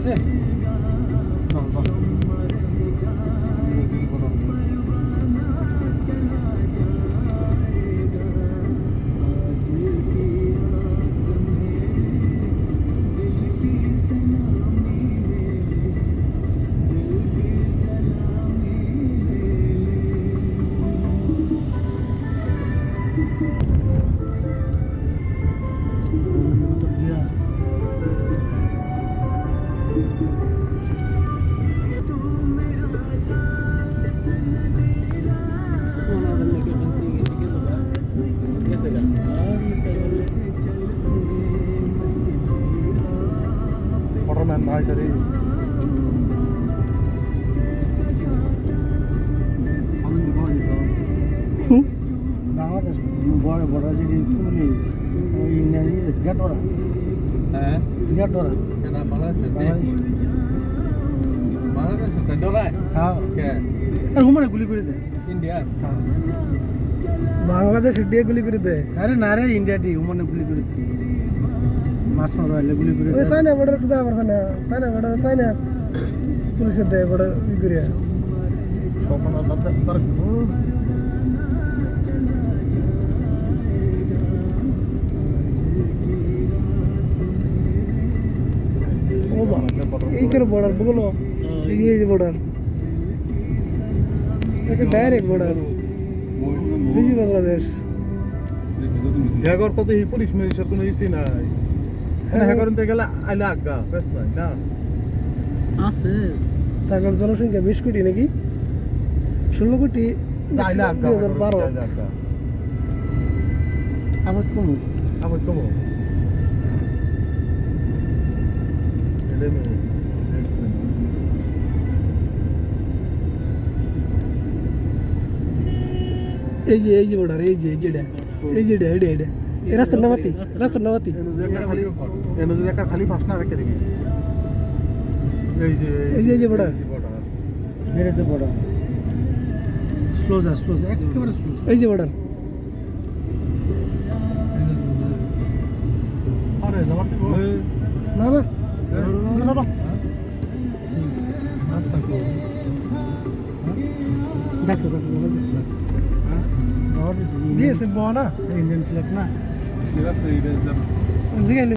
হয়েছে Orang naik dari Bangladesh border যেটি পুরুলি Indian গাটোরা হ্যাঁ গাটোরা কেন বাংলাদেশে ডরায় হ্যাঁ কে আর হুমারে গুলি করে দেয় ইন্ডিয়া হ্যাঁ বাংলাদেশ দিয়ে গুলি করে দেয় আরে না রে ইন্ডিয়া দিয়ে হুমারে গুলি করে দেয় মাছ মারলে গুলি করে দেয় সাইনা বর্ডার তো আমার না সাইনা বর্ডার সাইনা পুলিশের দেয় বর্ডার ই করে sopan apa ter ও বাবা এইটার বর্ডার বলো এই যে বর্ডার এটা ডাইরেক্ট বর্ডার দিদি বাংলাদেশ Hagor তো এই পুলিশ মিলিশার কোনো ইসি নাই হ্যাগর তে গেলে আইলা আগা বেশ নাই না আছে তারপর জনসংখ্যা 20 কোটি নাকি 16 কোটি আইলা আগা 2012 আবার কম আবার কমো এটা মে এই যে বর্ডার এই যেটা এটা এই রাস্তার নামাতি এনো যে একটা খালি প্রশ্ন রেখে দিবি এই যে বর্ডার এটা তো বর্ডার স্লো একেবারে স্লো এই যে বর্ডার আরে যাবার তো না দেখো দিয়েছে বনা ইন্ডিয়ান ফ্ল্যাগ না Mira,